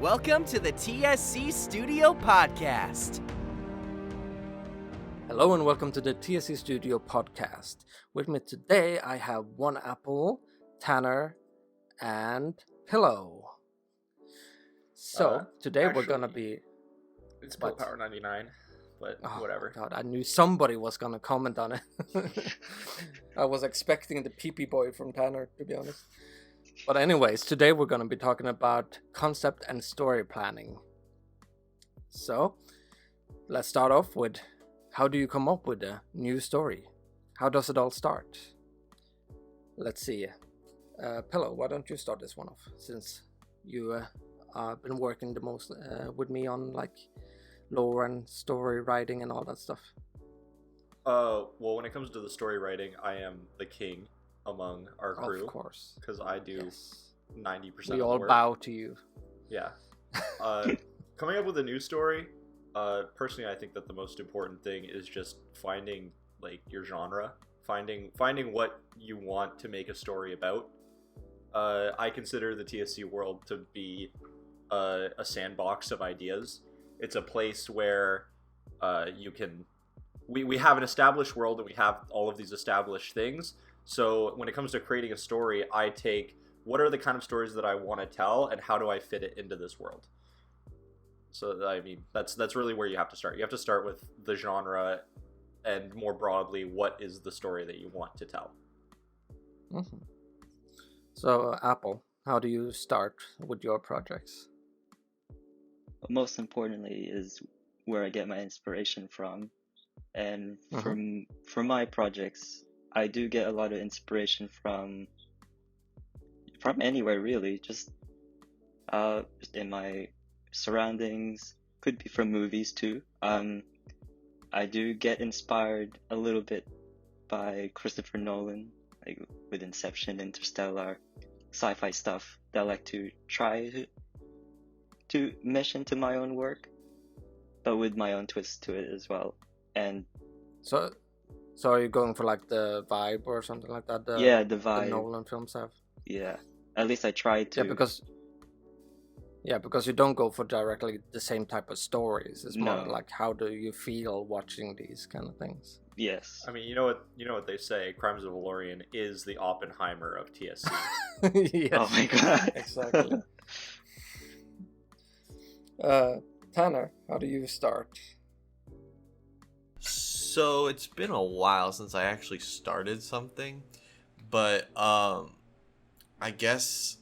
Welcome to the TSC Studio podcast. Hello and welcome to the TSC Studio podcast. With me today I have One Apple, Tanner, and Pillow. So today we're gonna be... It's Pill Power 99, but whatever. God, I knew somebody was gonna comment on it. I was expecting the pee-pee boy from Tanner, to be honest. But anyways, today we're gonna be talking about concept and story planning. So, let's start off with, how do you come up with a new story? How does it all start? Let's see. Pillow, why don't you start this one off, since you have been working the most with me on like lore and story writing and all that stuff. Well, when it comes to the story writing, I am the king among our crew. Of course. Because I do 90% of the We all work. bow to you. Yeah. Coming up with a new story, personally, I think that the most important thing is just finding like your genre, finding what you want to make a story about. I consider the TSC world to be a sandbox of ideas. It's a place where you can... We have an established world and we have all of these established things. So when it comes to creating a story, I take what are the kind of stories that I want to tell and how do I fit it into this world. So I mean, that's really where you have to start. You have to start with the genre and more broadly, what is the story that you want to tell. Mm-hmm. So Apple, how do you start with your projects? Most importantly is where I get my inspiration from. And for my projects, I do get a lot of inspiration from anywhere really, just in my surroundings, could be from movies too. I do get inspired a little bit by Christopher Nolan, like with Inception, Interstellar, sci-fi stuff that I like to try to mesh into my own work, but with my own twist to it as well. And so are you going for like the vibe or something like that? The vibe. The Nolan films have. Yeah, at least I try to. Because you don't go for directly the same type of stories. It's more No. like, how do you feel watching these kind of things? Yes. I mean, you know what they say, Crimes of Valorian is the Oppenheimer of TSC. Yes. Oh my god. Exactly. Tanner, how do you start? So it's been a while since I actually started something, but I guess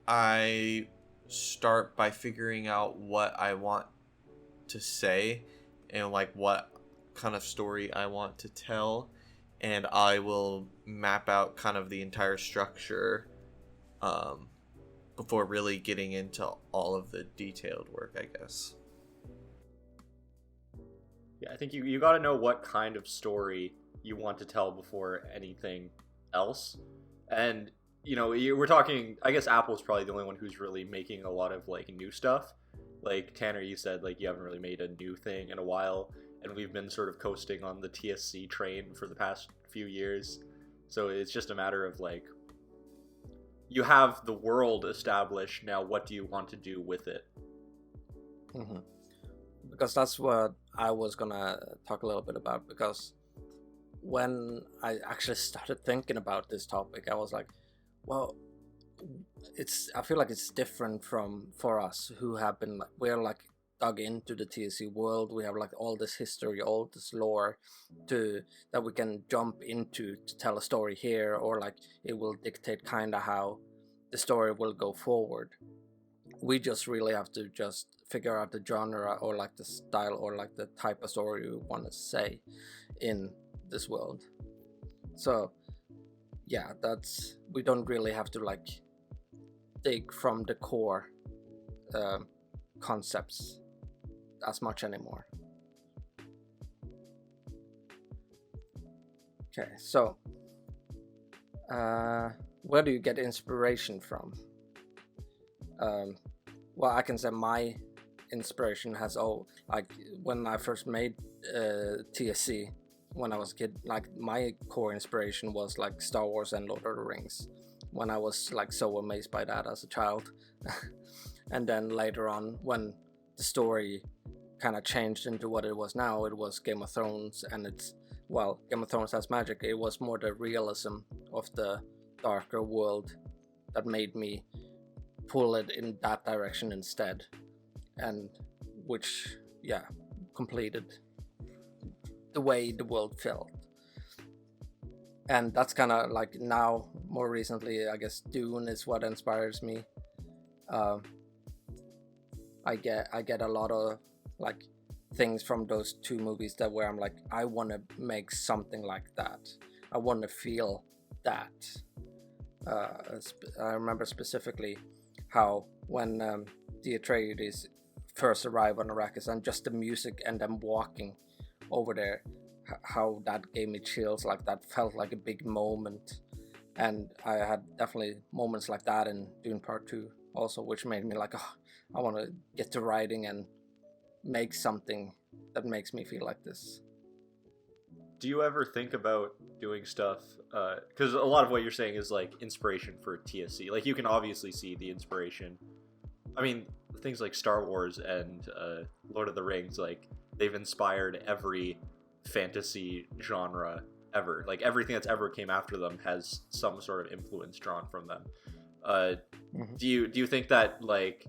I start by figuring out what I want to say and like what kind of story I want to tell, and I will map out kind of the entire structure before really getting into all of the detailed work, I guess. Yeah, I think you got to know what kind of story you want to tell before anything else. And, we're talking, I guess Apple's probably the only one who's really making a lot of, like, new stuff. Like, Tanner, you said, like, you haven't really made a new thing in a while, and we've been sort of coasting on the TSC train for the past few years. So it's just a matter of, like, you have the world established, now what do you want to do with it? Mm-hmm. Because that's what I was gonna talk a little bit about, because when I actually started thinking about this topic, I was like, well, I feel like it's different for us who have been, we're like dug into the TSC world. We have like all this history, all this lore that we can jump into to tell a story here, or like it will dictate kind of how the story will go forward. We just really have to just figure out the genre or like the style or like the type of story we want to say in this world. So yeah, we don't really have to like dig from the core concepts as much anymore. Okay, so where do you get inspiration from? Well, I can say my inspiration has like when I first made TSC when I was a kid, like my core inspiration was like Star Wars and Lord of the Rings, when I was like so amazed by that as a child. And then later on, when the story kind of changed into what it was now, it was Game of Thrones, and Game of Thrones has magic. It was more the realism of the darker world that made me pull it in that direction instead, and which completed the way the world felt. And that's kind of like now, more recently, I guess Dune is what inspires me. I get a lot of like things from those two movies that where I'm like, I want to make something like that. I want to feel that. I remember specifically how when the Atreides first arrive on Arrakis, and just the music and them walking over there, how that gave me chills. Like that felt like a big moment. And I had definitely moments like that in Dune Part 2 also, which made me like, oh, I want to get to writing and make something that makes me feel like this. Do you ever think about doing stuff? Because a lot of what you're saying is like inspiration for TSC. Like you can obviously see the inspiration. I mean, things like Star Wars and Lord of the Rings, like they've inspired every fantasy genre ever. Like everything that's ever came after them has some sort of influence drawn from them. Do you think that like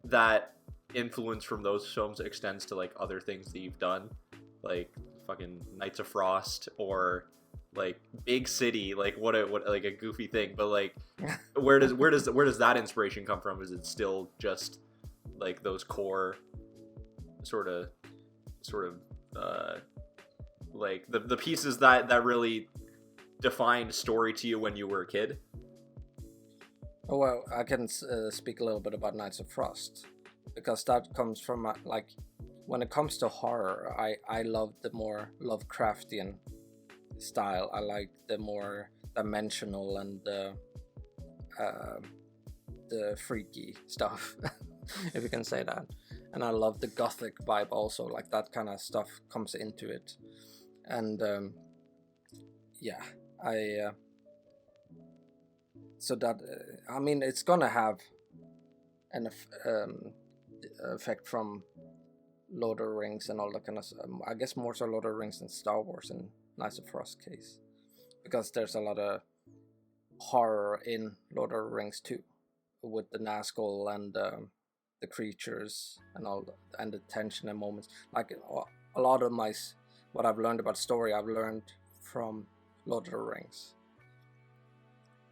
that influence from those films extends to like other things that you've done, like fucking Knights of Frost or like Big City? Like what like a goofy thing, but like where does that inspiration come from? Is it still just like those core sort of like the pieces that really defined story to you when you were a kid? Oh, well, I can speak a little bit about Knights of Frost, because that comes from like, when it comes to horror, I love the more Lovecraftian style. I like the more dimensional and the freaky stuff, if you can say that. And I love the gothic vibe also, like that kind of stuff comes into it. And so that I mean, it's gonna have an effect from Lord of the Rings and all that kind of stuff. I guess more so Lord of the Rings than Star Wars in Knights of Frost case, because there's a lot of horror in Lord of the Rings too, with the Nazgul and the creatures and all that, and the tension and moments. Like a lot of what I've learned about story, I've learned from Lord of the Rings.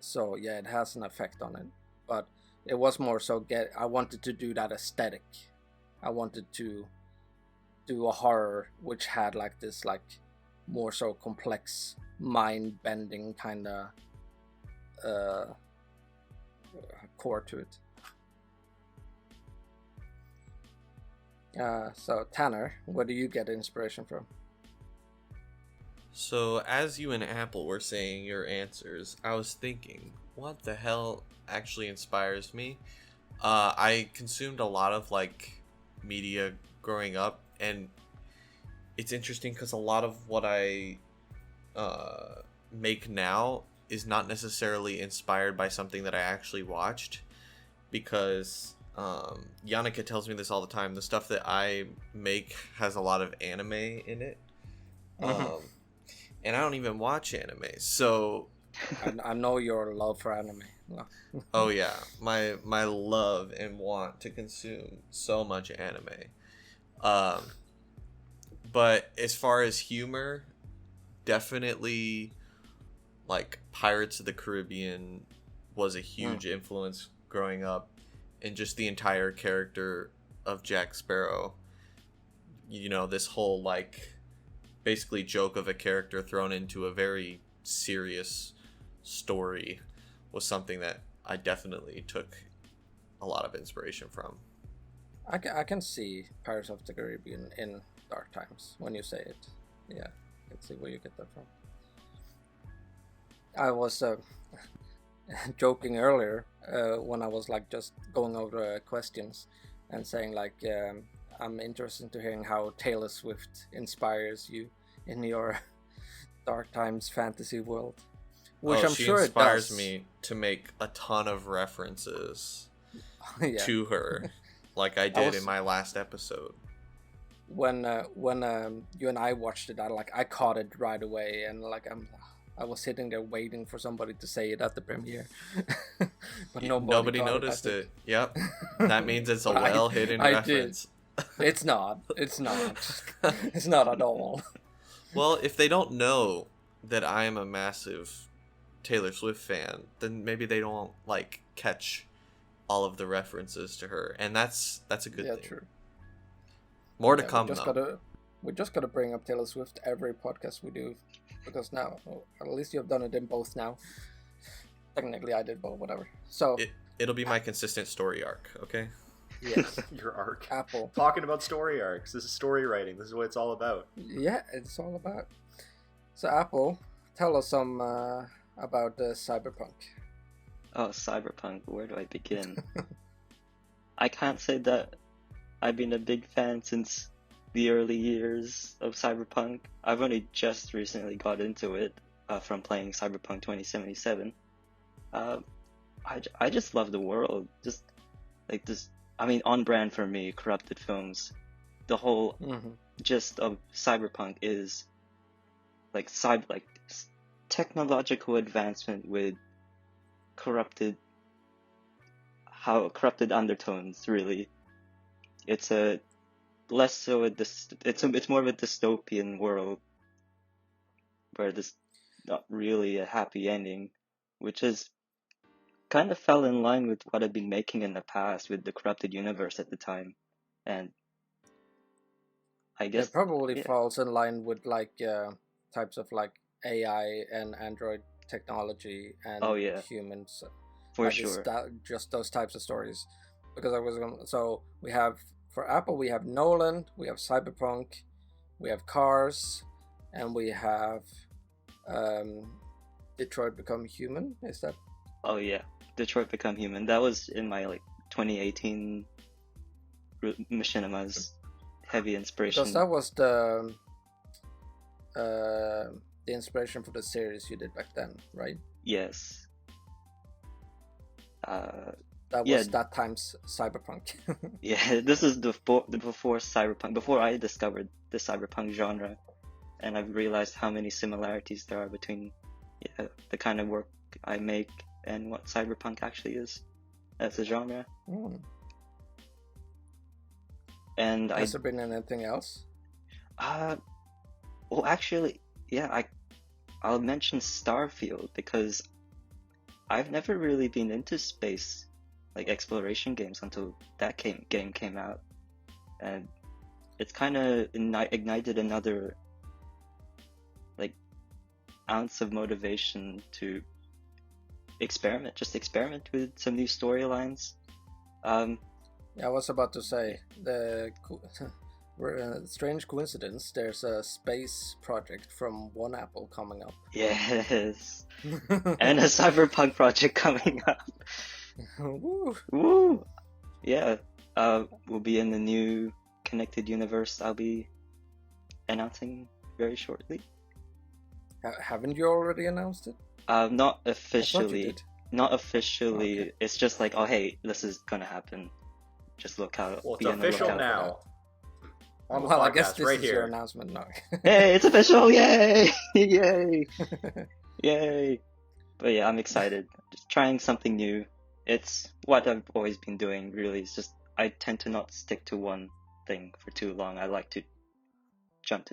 So yeah, it has an effect on it, but it was more so I wanted to do that aesthetic. I wanted to do a horror which had like this like more so complex, mind-bending kind of core to it. So Tanner, where do you get inspiration from? So as you and Apple were saying your answers, I was thinking, what the hell actually inspires me? I consumed a lot of like media growing up, and it's interesting because a lot of what I make now is not necessarily inspired by something that I actually watched, because Yannicka tells me this all the time. The stuff that I make has a lot of anime in it. And I don't even watch anime, so I know your love for anime. Oh yeah, my love and want to consume so much anime. But as far as humor, definitely like Pirates of the Caribbean was a huge influence growing up, and just the entire character of Jack Sparrow. You know, this whole like basically joke of a character thrown into a very serious story was something that I definitely took a lot of inspiration from. I can see Pirates of the Caribbean in dark times when you say it. Yeah, I can see where you get that from. I was joking earlier when I was like just going over questions and saying like I'm interested to hearing how Taylor Swift inspires you in your dark times fantasy world, which I'm she sure inspires it does. me to make a ton of references. Yeah. to her, like I did in my last episode. When you and I watched it, I caught it right away, and I was sitting there waiting for somebody to say it at the premiere, but nobody noticed it. Yep, that means it's a But well hidden reference. It's not. It's not. It's not at all. Well, if they don't know that I am a massive Taylor Swift fan, then maybe they don't like catch all of the references to her, and that's a good thing. Yeah, true. More to come though. We just gotta bring up Taylor Swift every podcast we do, because now, at least you have done it in both now. Technically, I did both, whatever. So it'll be my consistent story arc, okay? yes, Your arc. Apple. Talking about story arcs. This is story writing. This is what it's all about. Yeah, it's all about. So Apple, tell us some about Cyberpunk. Oh, Cyberpunk, where do I begin? I can't say that I've been a big fan since the early years of Cyberpunk. I've only just recently got into it from playing Cyberpunk 2077. I just love the world. Just like this, I mean, on brand for me, corrupted films. The whole gist of Cyberpunk is like technological advancement with corrupted undertones. Really, it's a less so it's more of a dystopian world where there's not really a happy ending, which is kind of fell in line with what I've been making in the past with the corrupted universe at the time, and I guess it probably falls in line with types of AI and Android technology and humans. For sure. Just those types of stories. Because we have, for Apple, we have Nolan, we have Cyberpunk, we have Cars, and we have Detroit Become Human. Is that? Oh yeah, Detroit Become Human. That was in my 2018 Machinima's heavy inspiration. Because that was the inspiration for the series you did back then, right? Yes. That was that time's Cyberpunk. Yeah, this is before Cyberpunk, before I discovered the Cyberpunk genre, and I've realized how many similarities there are between the kind of work I make and what Cyberpunk actually is as a genre. And has there been anything else? Well, actually, yeah, I'll mention Starfield because I've never really been into space, exploration games, until that game came out, and it's kind of ignited another ounce of motivation to experiment with some new storylines. Yeah, I was about to say strange coincidence. There's a space project from One Apple coming up. Yes, and a Cyberpunk project coming up. Woo! Woo! Yeah, we'll be in the new connected universe I'll be announcing very shortly. Haven't you already announced it? Not officially. I thought you did. Not officially. Okay. It's just oh hey, this is gonna happen. Just look out. Well, it's official now. Well, I guess this right is here. your announcement now. Hey, it's official! Yay! Yay! Yay! But yeah, I'm excited. Just trying something new. It's what I've always been doing, really. It's just I tend to not stick to one thing for too long. I like to jump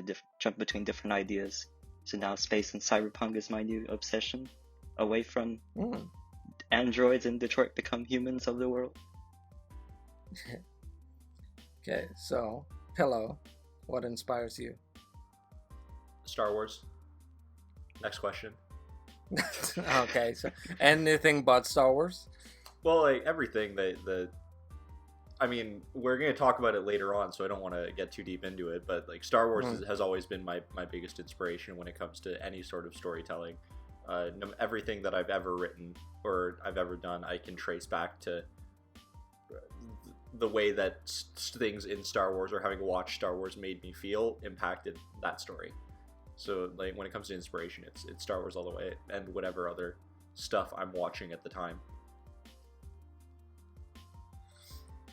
between different ideas. So now space and cyberpunk is my new obsession, away from androids and Detroit Become Humans of the world. Okay, so Pillow, what inspires you? Star Wars. Next question. Okay, so anything but Star Wars? Well, everything I mean, we're going to talk about it later on, so I don't want to get too deep into it, but Star Wars has always been my biggest inspiration when it comes to any sort of storytelling. Everything that I've ever written or I've ever done, I can trace back to the way that things in Star Wars or having watched Star Wars made me feel impacted that story. So when it comes to inspiration, it's Star Wars all the way, and whatever other stuff I'm watching at the time.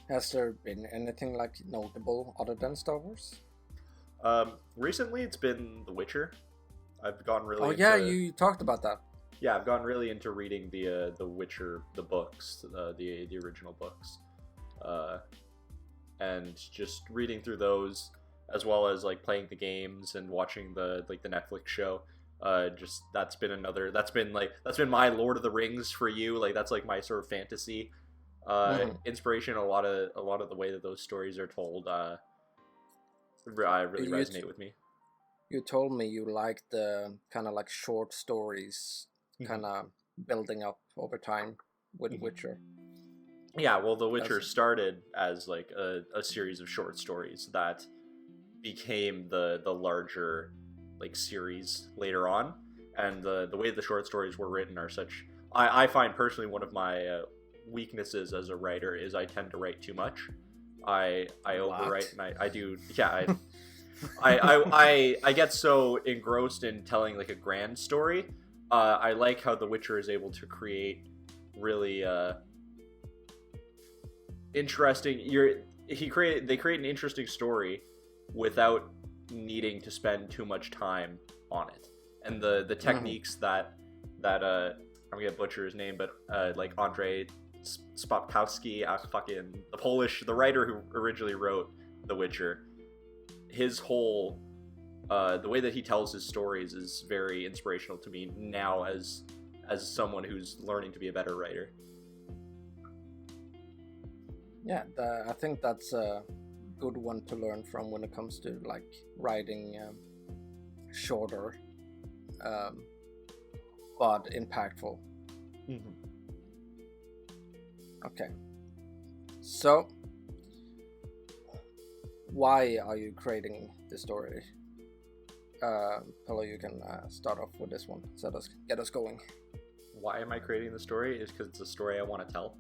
Has there been anything like notable other than Star Wars? Recently it's been The Witcher. I've gone really. Oh into, yeah, you talked about that. Yeah, I've gone really into reading the Witcher, the books, the original books, and just reading through those, as well as like playing the games and watching the Netflix show. Just that's been my Lord of the Rings for you. Like that's like my sort of fantasy inspiration. A lot of the way that those stories are told, really resonate with me. You told me you liked the kind of like short stories, kind of building up over time with Witcher. Yeah, well, The Witcher started as like a series of short stories that became the larger like series later on, and the way the short stories were written are such. I find personally one of my weaknesses as a writer is I tend to write too much. I overwrite, and I do. Yeah, I get so engrossed in telling like a grand story. I like how The Witcher is able to create really interesting. They create an interesting story without needing to spend too much time on it, and the techniques that I'm gonna butcher his name, but like Andrzej Sapkowski, the writer who originally wrote The Witcher, his whole the way that he tells his stories is very inspirational to me now as someone who's learning to be a better writer. Yeah, I think that's a good one to learn from when it comes to like writing shorter but impactful. Okay, so why are you creating the story? Hello, you can start off with this one. Get us going. Why am I creating the story? Is because it's a story I want to tell.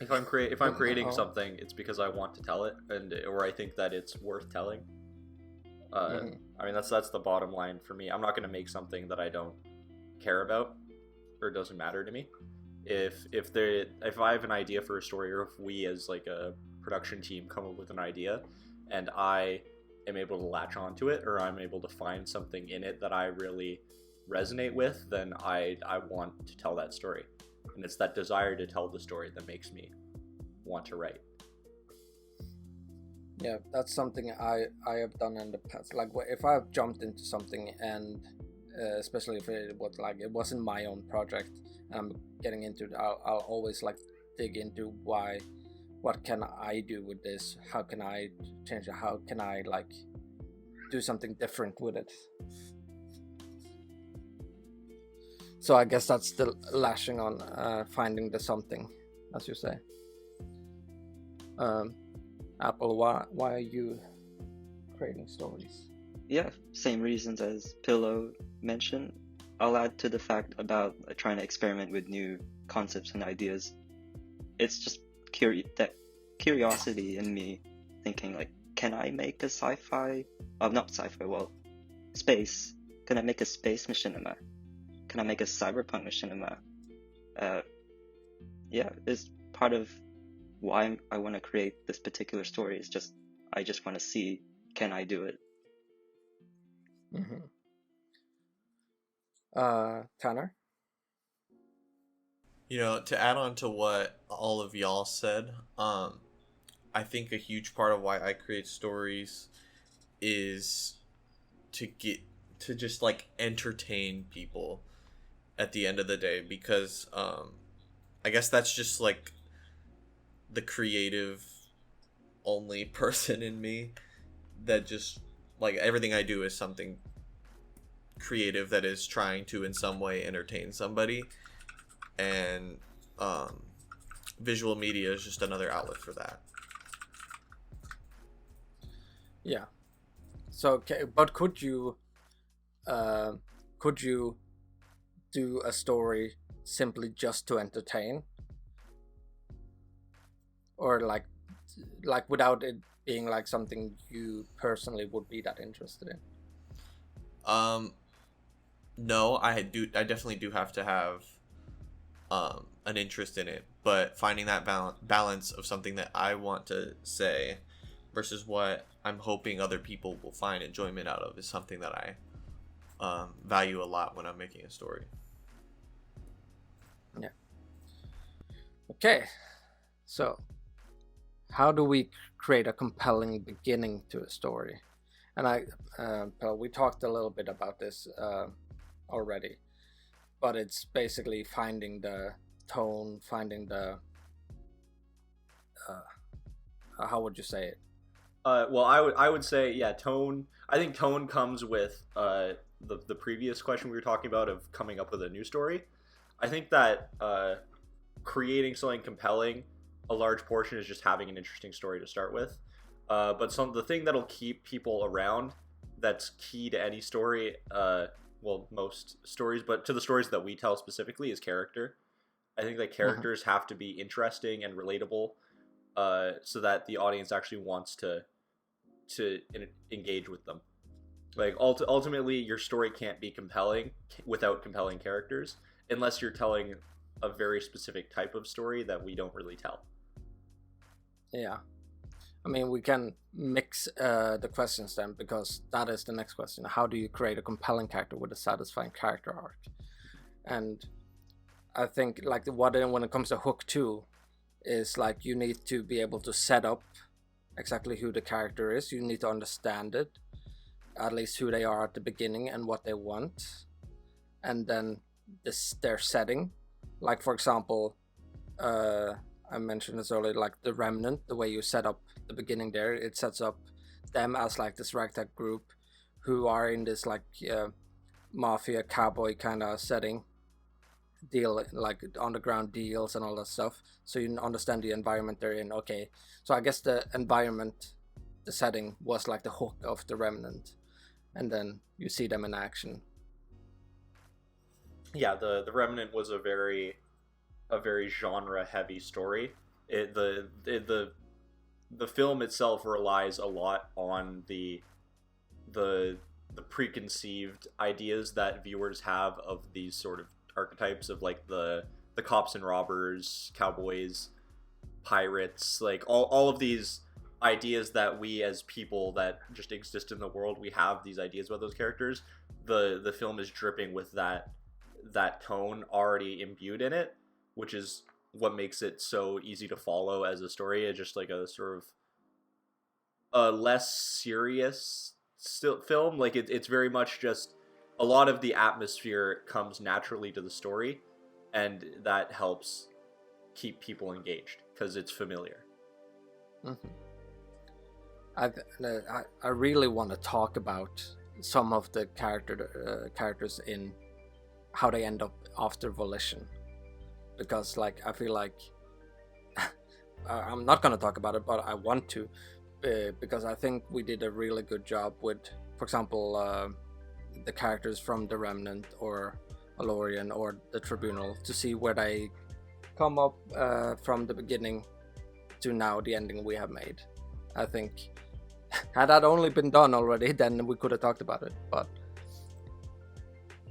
If I'm creating something, it's because I want to tell it, or I think that it's worth telling. I mean, that's the bottom line for me. I'm not going to make something that I don't care about or doesn't matter to me. If I have an idea for a story, or if we as like a production team come up with an idea, and I am able to latch onto it, or I'm able to find something in it that I really resonate with, then I want to tell that story. And it's that desire to tell the story that makes me want to write. Yeah, that's something I have done in the past. Like if I've jumped into something, and especially if it wasn't my own project, and I'm getting into it, I'll always like dig into what can I do with this? How can I change it? How can I like do something different with it? So I guess that's still lashing on finding the something, as you say. Apple, why are you creating stories? Yeah, same reasons as Pillow mentioned. I'll add to the fact about trying to experiment with new concepts and ideas. It's just that curiosity in me, thinking like, can I make a sci-fi? Not sci-fi. Well, space. Can I make a space machinima? Can I make a cyberpunk machinima? Yeah, it's part of why I want to create this particular story. It's just I just want to see, can I do it? Tanner? You know, to add on to what all of y'all said, I think a huge part of why I create stories is to just like entertain people at the end of the day, because I guess that's just like the creative only person in me, that just like everything I do is something creative that is trying to in some way entertain somebody, and visual media is just another outlet for that. Yeah. So, okay, but could you do a story simply just to entertain, or like without it being like something you personally would be that interested in? No, I definitely do have to have an interest in it, but finding that balance of something that I want to say versus what I'm hoping other people will find enjoyment out of is something that I value a lot when I'm making a story. Yeah. Okay. So, how do we create a compelling beginning to a story? And we talked a little bit about this already, but it's basically finding the tone, finding the how would you say it? Well, I would say, yeah, tone. I think tone comes with the previous question we were talking about of coming up with a new story. I think that creating something compelling, a large portion is just having an interesting story to start with. But the thing that'll keep people around, that's key to any story, well, most stories, but to the stories that we tell specifically, is character. I think that characters have to be interesting and relatable, so that the audience actually wants to engage with them. Like, ultimately, your story can't be compelling without compelling characters, unless you're telling a very specific type of story that we don't really tell. Yeah. I mean, we can mix the questions then, because that is the next question. How do you create a compelling character with a satisfying character arc? And I think, like, when it comes to hook 2, is like you need to be able to set up exactly who the character is. You need to understand it, at least who they are at the beginning and what they want, and then their setting. Like, for example, I mentioned this earlier, like the Remnant, the way you set up the beginning there, it sets up them as like this ragtag group who are in this like mafia cowboy kind of setting, deal like underground deals and all that stuff, so you understand the environment they're in. Okay, so I guess the environment, the setting, was like the hook of the Remnant, and then you see them in action. Yeah, the Remnant was a very genre heavy story. The film itself relies a lot on the preconceived ideas that viewers have of these sort of archetypes of like the cops and robbers, cowboys, pirates, like all of these ideas that we as people that just exist in the world, we have these ideas about those characters. The film is dripping with that tone already imbued in it, which is what makes it so easy to follow as a story. It's just like a sort of a less serious film. Like it's very much just a lot of the atmosphere comes naturally to the story, and that helps keep people engaged because it's familiar. Mm-hmm. I really want to talk about some of the characters in how they end up after Volition, because like I feel like I'm not gonna talk about it, but I want to, because I think we did a really good job with, for example, the characters from the Remnant or Alorian or the Tribunal, to see where they come up from the beginning to now the ending we have made. I think had that only been done already, then we could have talked about it. But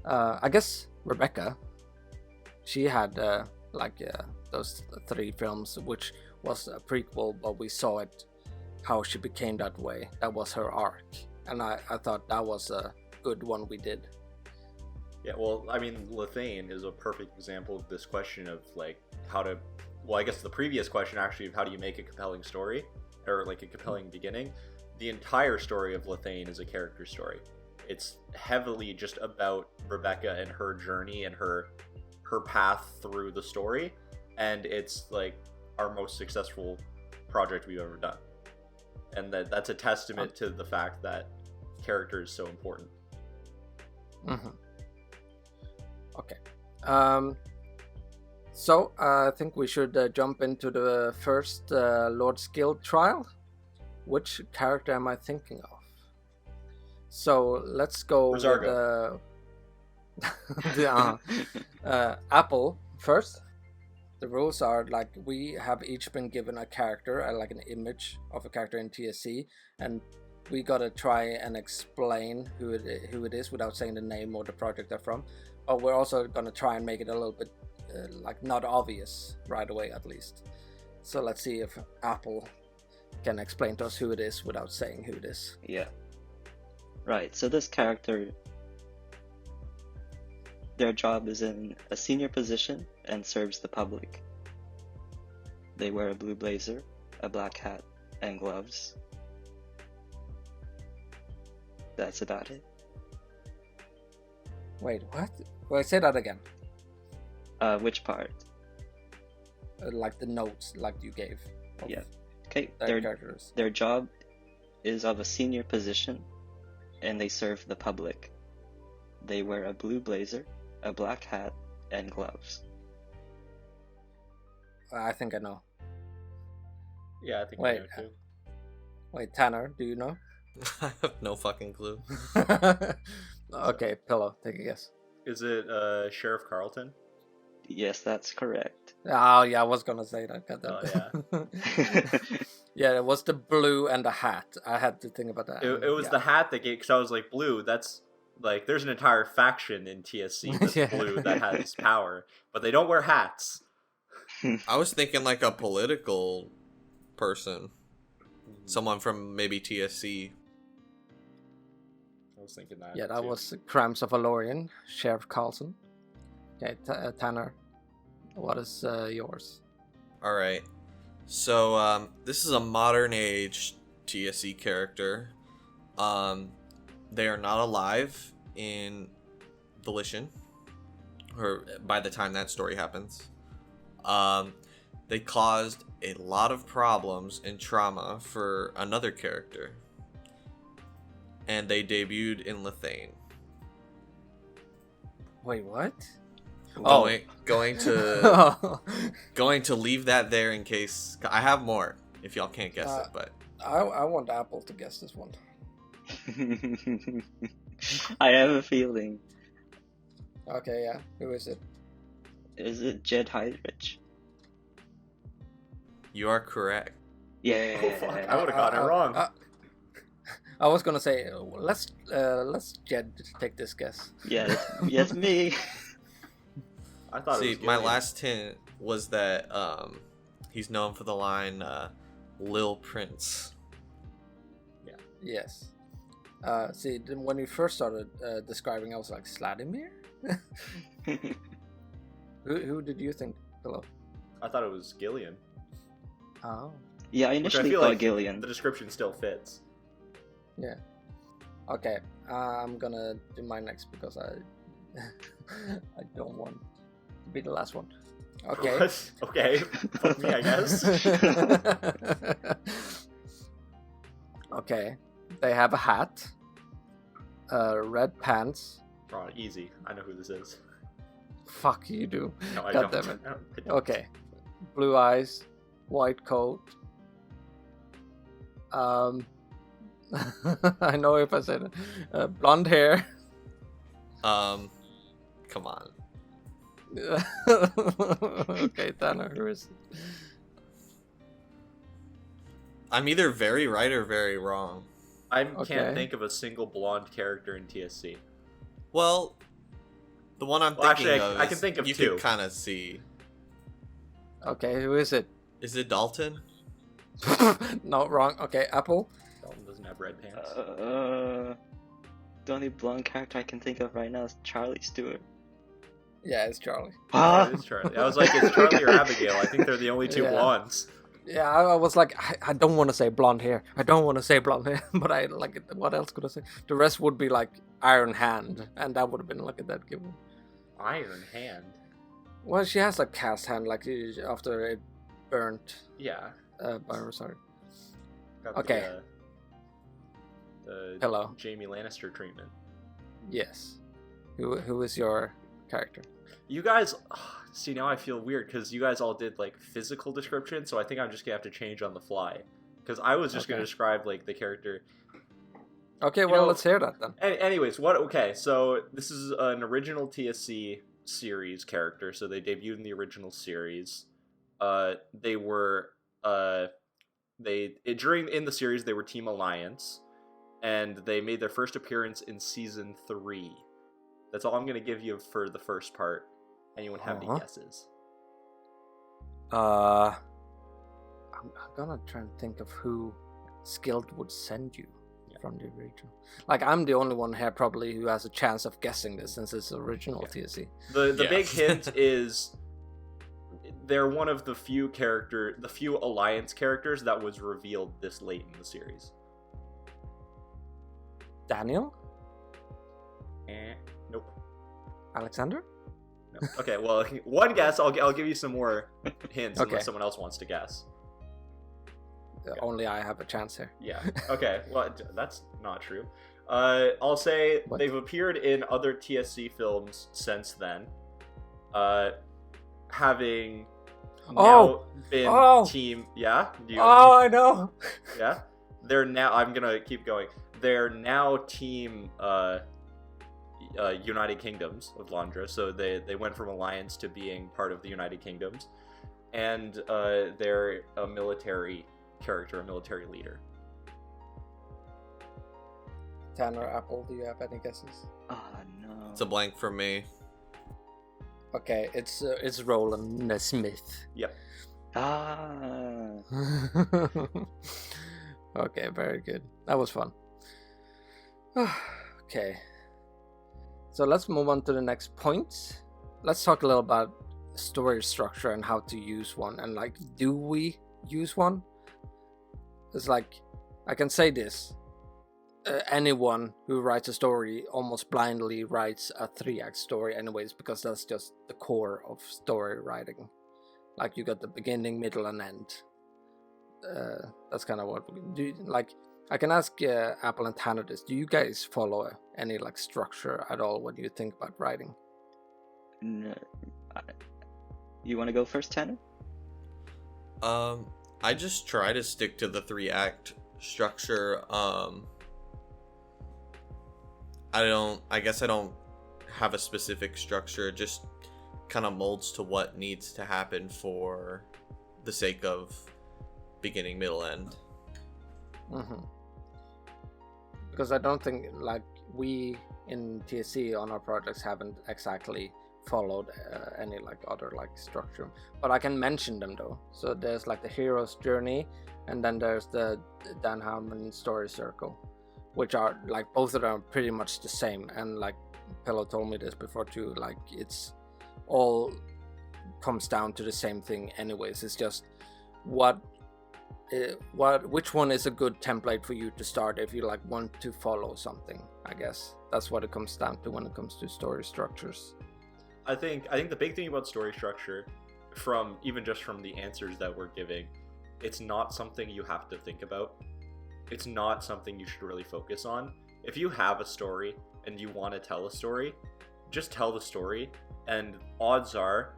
I guess Rebecca, she had those 3 films, which was a prequel, but we saw it, how she became that way. That was her arc, and I thought that was a good one we did. Yeah, well, I mean, Lethane is a perfect example of this question of like how to, well, I guess the previous question actually of how do you make a compelling story, or like a compelling beginning. The entire story of Lethane is a character story. It's heavily just about Rebecca and her journey and her path through the story, and it's like our most successful project we've ever done, and that's a testament to the fact that character is so important. Mm-hmm. Okay, so I think we should jump into the first Lord's Guild trial. Which character am I thinking of? So let's go Rosario. with Apple first. The rules are like we have each been given a character, like an image of a character in TSC, and we gotta try and explain who it is without saying the name or the project they're from. But we're also gonna try and make it a little bit like not obvious right away, at least. So let's see if Apple can explain to us who it is without saying who it is. Yeah. Right, so this character, their job is in a senior position and serves the public. They wear a blue blazer, a black hat, and gloves. That's about it. Wait, what? Wait, say that again. Which part? Like the notes, like you gave. of Yeah. Okay, their characters. their job is of a senior position, and they serve the public. They wear a blue blazer, a black hat, and gloves. I think I know. Yeah, I think Wait, I know too. Wait, Tanner, do you know? I have no fucking clue. Okay, Pillow, take a guess. Is it Sheriff Carlton? Yes, that's correct. Oh yeah, I was gonna say that. Got Oh, that. Yeah, it was the blue and the hat. I had to think about that. It was the hat that gave, because I was like, blue, that's like, there's an entire faction in TSC that's Yeah. blue that has power, but they don't wear hats. I was thinking like a political person. Someone from maybe TSC. I was thinking that. Yeah, that too. was Crimes of Valorian, Sheriff Carlson. Okay, Tanner, what is yours? All right. So this is a modern age TSC character. They are not alive in Volition, or by the time that story happens. They caused a lot of problems and trauma for another character, and they debuted in Lethane. Wait, what? Going to leave that there in case I have more if y'all can't guess it, but I want Apple to guess this one. I have a feeling. Okay, yeah. Who is it? Is it Jed Hydrich? you are correct. Yeah. Oh, fuck. I would have gotten it wrong. I was gonna say let's Jed take this guess. Yeah, yes, me. I thought See, it was my Gillian. last hint was that he's known for the line Lil Prince. Yes. See, when we first started describing, I was like, Vladimir? Who did you think? Hello. I thought it was Gillian. Oh. Yeah, I Which I initially feel thought like Gillian. the description still fits. Yeah. Okay. I'm gonna do mine next because I I don't want to be the last one. Okay. What? Okay. Fuck me, I guess. Okay. They have a hat, red pants. Oh, easy. I know who this is. Fuck you do. No, I God don't. damn it. I don't. Okay. Blue eyes, white coat. I know if I said it. Blonde hair. Come on. Okay, Tanner, who is it? I'm either very right or very wrong. I Okay. can't think of a single blonde character in TSC. Well, the one I'm Well, thinking actually, of I is, can think of you two. can kind of see. Okay, who is it? Is it Dalton? No, wrong. Okay, Apple. Dalton doesn't have red pants. The only blonde character I can think of right now is Charlie Stewart. Yeah, it's Charlie. Oh, it is Charlie. I was like, it's Charlie or Abigail. I think they're the only two Yeah. blondes. Yeah, I was like, I don't want to say blonde hair. I don't want to say blonde hair, but I like it. What else could I say? The rest would be like Iron Hand, and that would have been like a dead given. Iron Hand. Well, she has like cast hand, like after it burnt Yeah. by her. Sorry. Got Okay. The Hello. Jamie Lannister treatment. Yes. Who is your character? You guys, see, now I feel weird because you guys all did like physical description, so I think I'm just gonna have to change on the fly. Because I was just gonna Okay. describe like the character. Okay, well, know- let's hear that then. Anyways, what? Okay, so this is an original TSC series character, so they debuted in the original series. They were in the series they were Team Alliance, and they made their first appearance in season 3. That's all I'm gonna give you for the first part. Anyone have any Uh-huh. guesses? I'm gonna try and think of who Skilled would send you from the original. Like, I'm the only one here probably who has a chance of guessing this since it's original TSC. The Yeah. big hint is they're one of the few alliance characters that was revealed this late in the series. Daniel? Nope. Alexander? No. Okay, well, one guess. I'll give you some more hints Okay. unless someone else wants to guess. Only I have a chance here. Yeah. Okay. Well, that's not true. I'll say What? they've appeared in other TSC films since then. Having now been team. Yeah. I know. Yeah. They're now. I'm gonna keep going. They're now team. United Kingdoms of Londra, so they went from alliance to being part of the United Kingdoms, and they're a military character, a military leader. Tanner, Apple, do you have any guesses? Oh no. It's a blank for me. Okay, it's Roland Smith. Yep. Ah. Okay, very good. That was fun. Okay. So let's move on to the next point. Let's talk a little about story structure and how to use one. And like, do we use one? It's like, I can say this. Anyone who writes a story almost blindly writes a 3-act story anyways, because that's just the core of story writing. Like, you got the beginning, middle, and end. That's kind of what we do. Like, I can ask Apple and Tanner this. Do you guys follow any like structure at all when you think about writing? No. You want to go first, Tanner? I just try to stick to the 3-act structure. I guess I don't have a specific structure. It just kind of molds to what needs to happen for the sake of beginning, middle, end. Mm-hmm. Because I don't think like we in TSC on our projects haven't exactly followed any like other like structure, but I can mention them though. So there's like the hero's journey, and then there's the Dan Harmon story circle, which are like both of them are pretty much the same. And like Pillow told me this before too, like it's all comes down to the same thing anyways. It's just which one is a good template for you to start if you like want to follow something. I guess that's what it comes down to when it comes to story structures. I think the big thing about story structure, from the answers that we're giving, it's not something you have to think about. It's not something you should really focus on. If you have a story and you want to tell a story, just tell the story, and odds are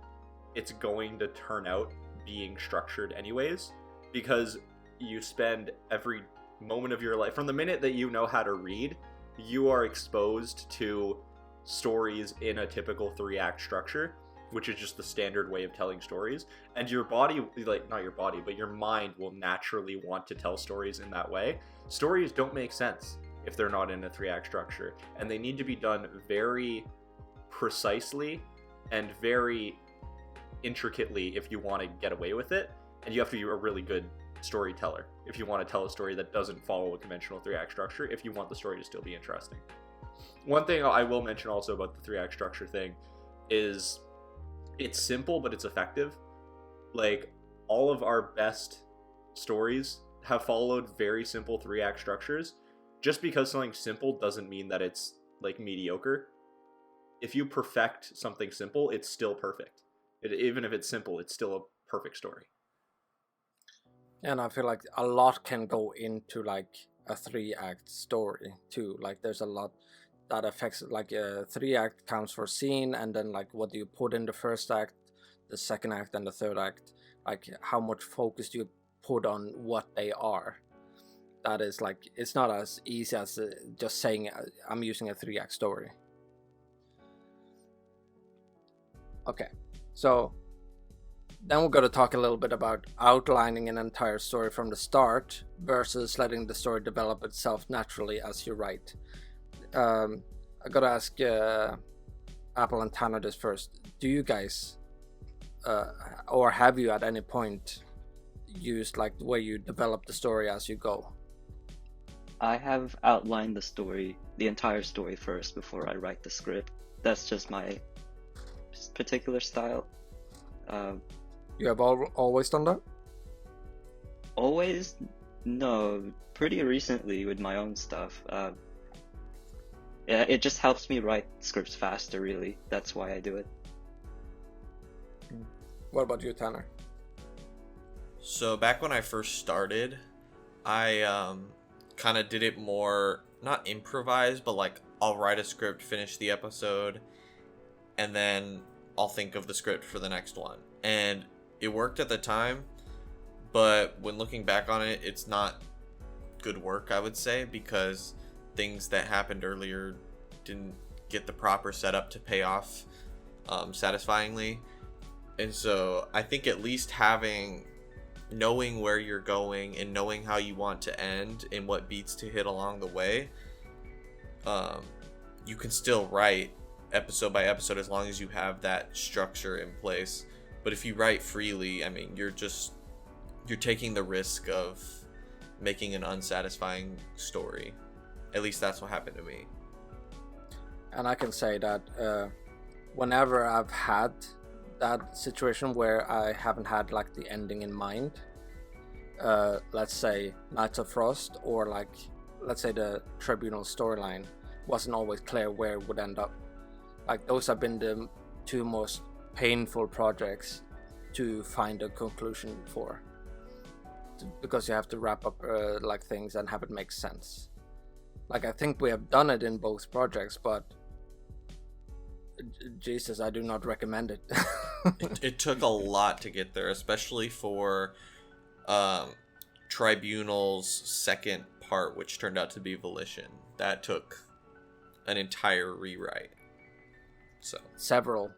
it's going to turn out being structured anyways, because you spend every moment of your life, from the minute that you know how to read, you are exposed to stories in a typical 3-act structure, which is just the standard way of telling stories. And your body, like not your body, but your mind will naturally want to tell stories in that way. Stories don't make sense if they're not in a 3-act structure, and they need to be done very precisely and very intricately if you want to get away with it. And you have to be a really good storyteller if you want to tell a story that doesn't follow a conventional 3-act structure, if you want the story to still be interesting. One thing I will mention also about the 3-act structure thing is it's simple, but it's effective. Like, all of our best stories have followed very simple 3-act structures. Just because something's simple doesn't mean that it's like mediocre. If you perfect something simple, it's still perfect. Even if it's simple, it's still a perfect story. And I feel like a lot can go into like a 3-act story too. Like there's a lot that affects, like a 3-act counts for scene, and then like what do you put in the first act, the second act, and the third act. Like how much focus do you put on what they are. That is like, it's not as easy as just saying I'm using a 3-act story. Okay, so then we're going to talk a little bit about outlining an entire story from the start versus letting the story develop itself naturally as you write. I got to ask Apple and Tanner this first. Do you guys, or have you at any point used like where you develop the story as you go? I have outlined the story, the entire story first before I write the script. That's just my particular style. You have always done that? Always? No, pretty recently with my own stuff. Yeah, it just helps me write scripts faster, really. That's why I do it. What about you, Tanner? So back when I first started, I kind of did it more, not improvise, but like I'll write a script, finish the episode, and then I'll think of the script for the next one. And it worked at the time, but when looking back on it, it's not good work, I would say, because things that happened earlier didn't get the proper setup to pay off satisfyingly. And so I think at least knowing where you're going and knowing how you want to end and what beats to hit along the way, you can still write episode by episode as long as you have that structure in place. But if you write freely, I mean, you're taking the risk of making an unsatisfying story. At least that's what happened to me. And I can say that whenever I've had that situation where I haven't had like the ending in mind, let's say Knights of Frost, or like let's say the Tribunal storyline wasn't always clear where it would end up. Like those have been the two most painful projects to find a conclusion for, because you have to wrap up like things and have it make sense. Like I think we have done it in both projects, but Jesus, I do not recommend it. It took a lot to get there, especially for Tribunal's second part, which turned out to be Volition. That took an entire rewrite. So several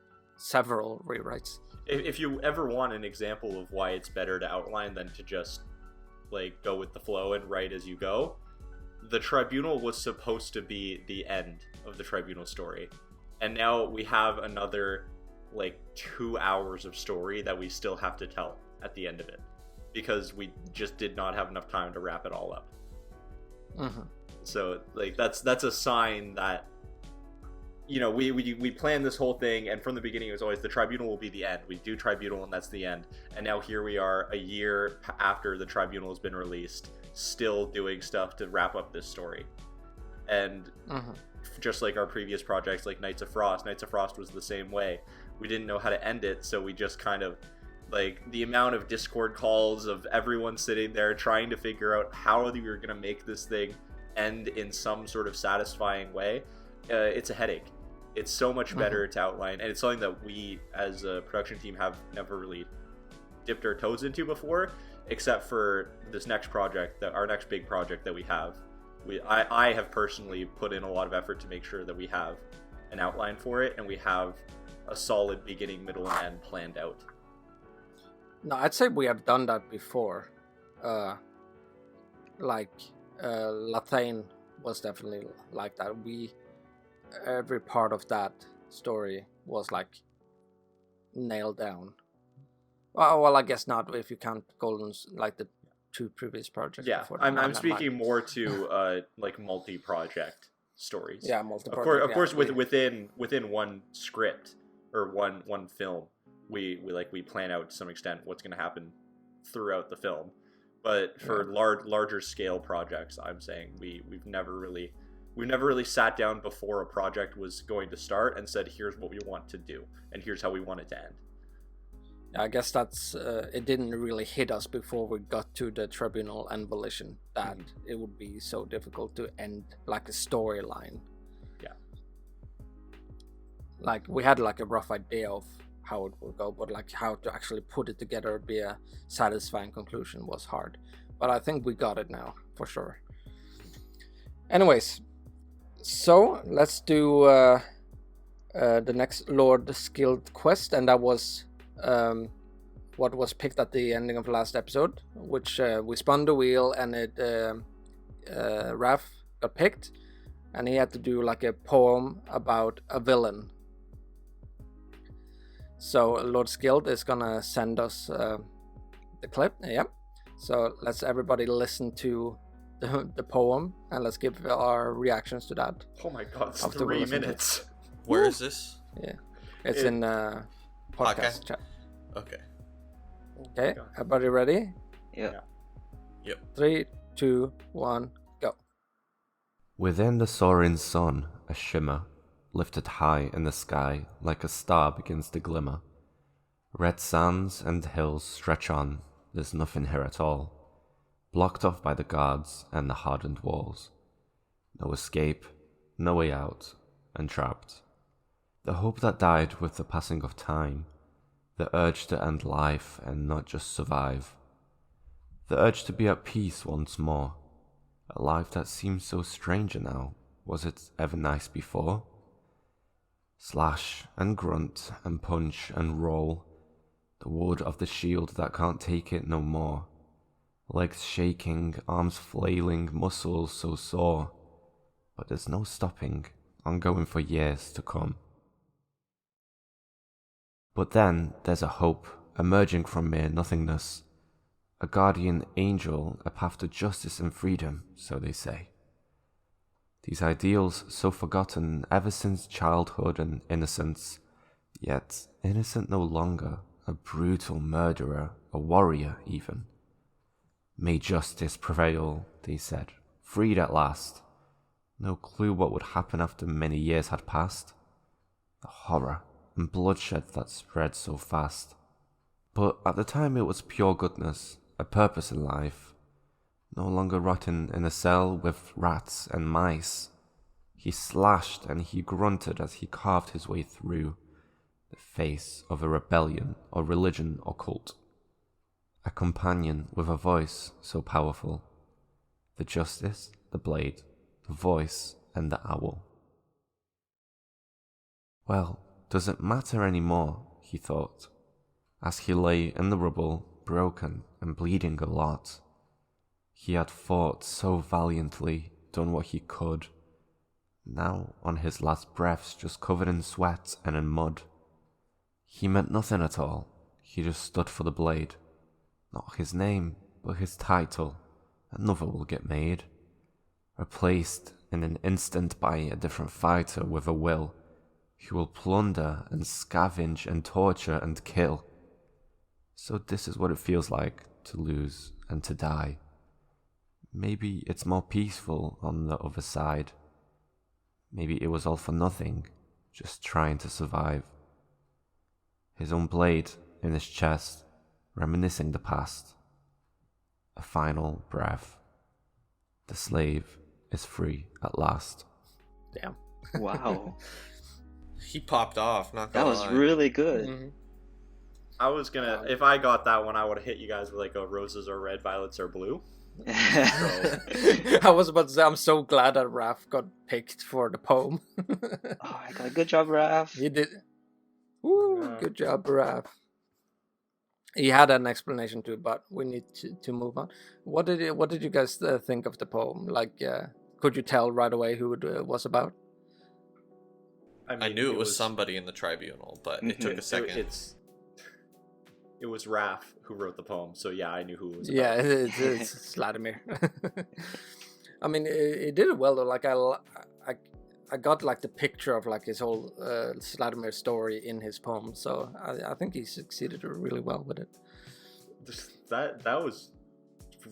rewrites. If you ever want an example of why it's better to outline than to just like go with the flow and write as you go, the Tribunal was supposed to be the end of the Tribunal story, and now we have another like 2 hours of story that we still have to tell at the end of it, because we just did not have enough time to wrap it all up. Mm-hmm. So like that's a sign that, you know, we planned this whole thing, and from the beginning it was always the Tribunal will be the end. We do Tribunal and that's the end. And now here we are a year after the Tribunal has been released, still doing stuff to wrap up this story. And just like our previous projects like Knights of Frost was the same way. We didn't know how to end it, so we just kind of, like, the amount of Discord calls of everyone sitting there trying to figure out how we were going to make this thing end in some sort of satisfying way, it's a headache. It's so much better to outline, and it's something that we as a production team have never really dipped our toes into before, except for this next project, our next big project that we have. I have personally put in a lot of effort to make sure that we have an outline for it, and we have a solid beginning, middle, and end planned out. No, I'd say we have done that before. Lathane was definitely like that. Every part of that story was like nailed down. Well, I guess not if you count Golden's, like the two previous projects. Yeah, I'm speaking more to like multi-project stories. Yeah, multi-project. Of course, within one script or one film, we plan out to some extent what's going to happen throughout the film. But for larger scale projects, I'm saying we've never really sat down before a project was going to start and said, here's what we want to do and here's how we want it to end. I guess that's it didn't really hit us before we got to the Tribunal and Volition that it would be so difficult to end like a storyline. Yeah. Like we had like a rough idea of how it would go, but like how to actually put it together, be a satisfying conclusion was hard. But I think we got it now for sure. Anyways, so let's do the next Lord Skilled quest, and that was what was picked at the ending of the last episode, which we spun the wheel and Raph got picked, and he had to do like a poem about a villain So Lord Skilled is gonna send us the clip. Yeah. So let's everybody listen to the poem, and let's give our reactions to that. Oh my god, it's After we 3 listen to it. minutes. Where is this? Yeah, it's It- in podcast chat. Okay. Okay, everybody ready? Yeah. Yep. 3, 2, 1, go. Within the soaring sun, a shimmer, lifted high in the sky like a star begins to glimmer. Red sands and hills stretch on, there's nothing here at all, blocked off by the guards and the hardened walls. No escape, no way out, and trapped. The hope that died with the passing of time, the urge to end life and not just survive. The urge to be at peace once more. A life that seems so stranger now. Was it ever nice before? Slash and grunt and punch and roll. The wood of the shield that can't take it no more. Legs shaking, arms flailing, muscles so sore. But there's no stopping, ongoing for years to come. But then there's a hope, emerging from mere nothingness. A guardian angel, a path to justice and freedom, so they say. These ideals so forgotten ever since childhood and innocence, yet innocent no longer, a brutal murderer, a warrior even. May justice prevail, they said, freed at last. No clue what would happen after many years had passed. The horror and bloodshed that spread so fast. But at the time it was pure goodness, a purpose in life. No longer rotting in a cell with rats and mice. He slashed and he grunted as he carved his way through the face of a rebellion or religion or cult. A companion with a voice so powerful. The justice, the blade, the voice, and the owl. Well, does it matter anymore, he thought, as he lay in the rubble, broken and bleeding a lot. He had fought so valiantly, done what he could. Now, on his last breaths, just covered in sweat and in mud. He meant nothing at all, he just stood for the blade. Not his name, but his title. Another will get made. Replaced in an instant by a different fighter with a will, who will plunder and scavenge and torture and kill. So this is what it feels like to lose and to die. Maybe it's more peaceful on the other side. Maybe it was all for nothing, just trying to survive. His own blade in his chest, reminiscing the past. A final breath. The slave is free at last. Damn. Wow. He popped off, not That gonna was lie. really good. Mhm. I was gonna, if I got that one, I would have hit you guys with like a roses are red, violets are blue. I was about to say, I'm so glad that Raph got picked for the poem. Oh my god, good job, Raph. He did. Woo, Yeah. good job, Raph. He had an explanation too, but we need to move on. What did you guys think of the poem? Like, could you tell right away who it was about? I knew it was somebody in the tribunal, but it took a second. It was Raph who wrote the poem, so yeah, I knew who it was. Yeah, about. it's Vladimir. I mean, it did it well though. Like I got like the picture of like his whole Vladimir story in his poem, so I think he succeeded really well with it. That was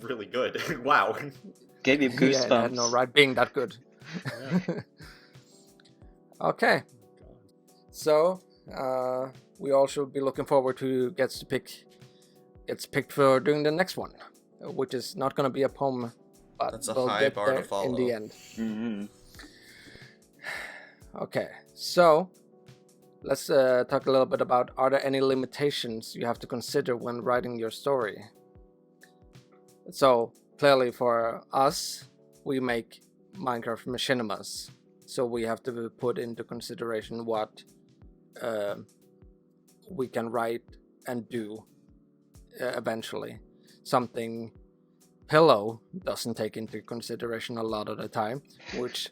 really good. Wow. Gave you Yeah, goosebumps. it had no right being that good. Yeah. Okay, so we all should be looking forward to who gets picked for doing the next one, which is not going to be a poem, but That's a we'll high get bar to there in follow. the end. Mm-hmm. Okay, so let's talk a little bit about, are there any limitations you have to consider when writing your story? So clearly for us, we make Minecraft Machinimas, so we have to put into consideration what we can write and do eventually. Something Pillow doesn't take into consideration a lot of the time, which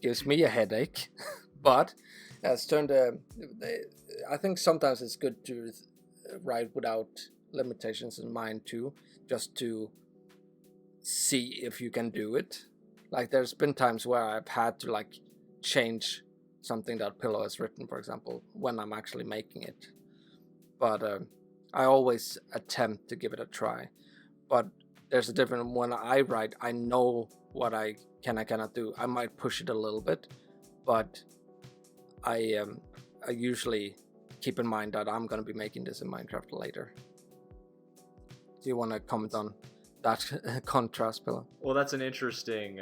gives me a headache. But as turned I think sometimes it's good to write without limitations in mind too, just to see if you can do it. Like there's been times where I've had to like change something that Pillow has written, for example, when I'm actually making it. But I always attempt to give it a try. But there's a difference. When I write, I know what I cannot do. I might push it a little bit, but I usually keep in mind that I'm going to be making this in Minecraft later. Do you want to comment on that contrast, Pillow? Well, that's an interesting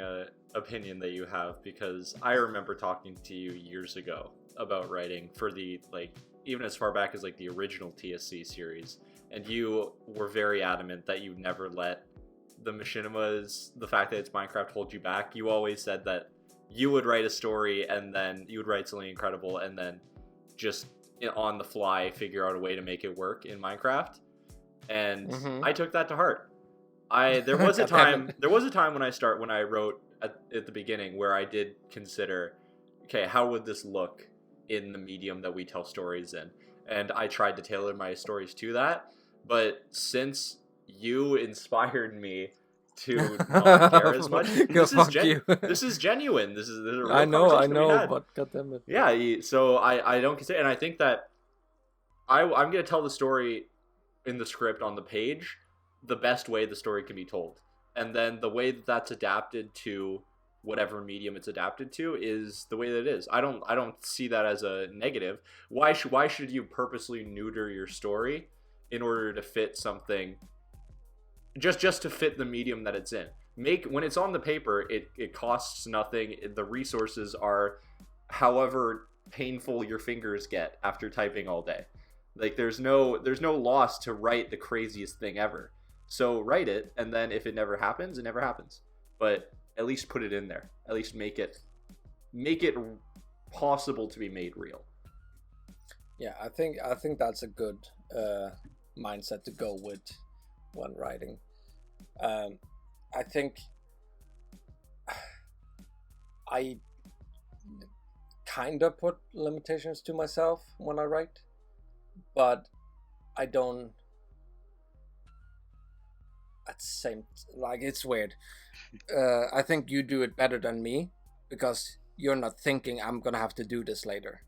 opinion that you have, because I remember talking to you years ago about writing for the, like, even as far back as like the original TSC series, and you were very adamant that you never let the Machinimas, the fact that it's Minecraft, hold you back. You always said that you would write a story and then you would write something incredible and then just on the fly figure out a way to make it work in Minecraft. And I took that to heart. There was a time when I wrote at the beginning where I did consider, okay, how would this look in the medium that we tell stories in? And I tried to tailor my stories to that. But since you inspired me to not care as much, this is genuine. This is a real I know, conversation but goddammit. Yeah, so I don't consider, and I think that I'm going to tell the story in the script on the page the best way the story can be told, and then the way that that's adapted to whatever medium it's adapted to is the way that it is. I don't see that as a negative. Why should you purposely neuter your story in order to fit something, just to fit the medium that it's in? When it's on the paper, it costs nothing. The resources are however painful your fingers get after typing all day. Like there's no loss to write the craziest thing ever. So write it, and then if it never happens, it never happens. But at least put it in there. At least make it possible to be made real. Yeah, I think that's a good mindset to go with when writing. I think I kind of put limitations to myself when I write, but I don't. At the same, like, it's weird. I think you do it better than me because you're not thinking I'm gonna have to do this later.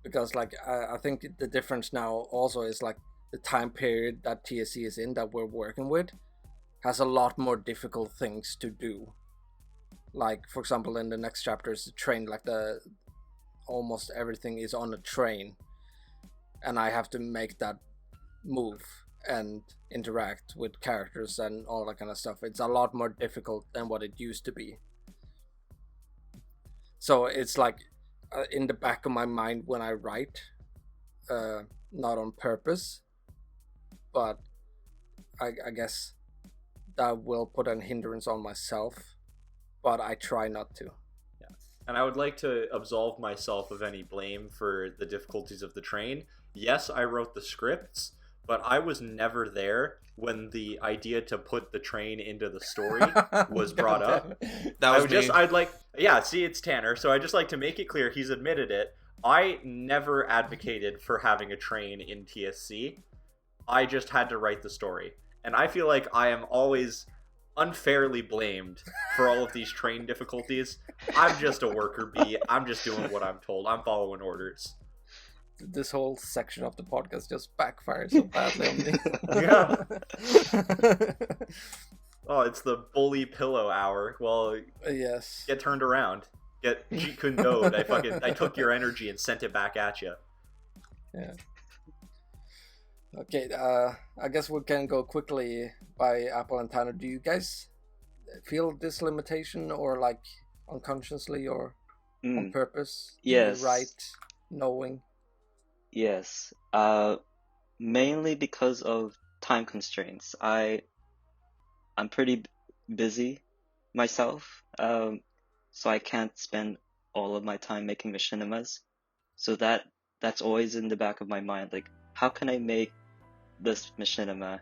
Because like I think the difference now also is like the time period that TSC is in, that we're working with, has a lot more difficult things to do. Like for example, in the next chapter is the train. Like almost everything is on a train, and I have to make that move and interact with characters and all that kind of stuff. It's a lot more difficult than what it used to be. So it's like in the back of my mind when I write, not on purpose, but I guess that will put a hindrance on myself, but I try not to. Yeah. And I would like to absolve myself of any blame for the difficulties of the train. Yes, I wrote the scripts, but I was never there when the idea to put the train into the story was brought up. That was me. See, it's Tanner, so I just like to make it clear, he's admitted it. I never advocated for having a train in TSC. I just had to write the story. And I feel like I am always unfairly blamed for all of these train difficulties. I'm just a worker bee. I'm just doing what I'm told. I'm following orders. This whole section of the podcast just backfired so badly on me. Yeah. Oh, it's the bully Pillow hour. Well, yes. Get turned around. Get Jeet Kune Do'd. I took your energy and sent it back at you. Yeah. Okay, I guess we can go quickly by Apple and Tanner. Do you guys feel this limitation, or like unconsciously or on purpose? Yes. Right, knowing? Yes. Mainly because of time constraints. I'm pretty busy myself, so I can't spend all of my time making machinimas. So that's always in the back of my mind. Like, how can I make this machinima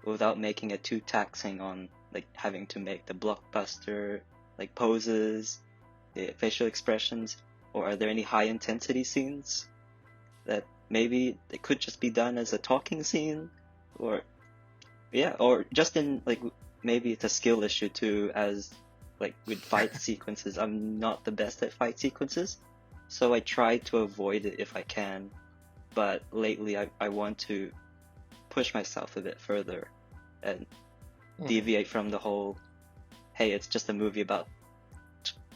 without making it too taxing on like having to make the blockbuster like poses, the facial expressions? Or are there any high intensity scenes that maybe it could just be done as a talking scene? Or yeah, or just in like maybe it's a skill issue too, as like with fight sequences, I'm not the best at fight sequences, so I try to avoid it if I can. But lately I want to push myself a bit further and deviate from the whole, hey, it's just a movie about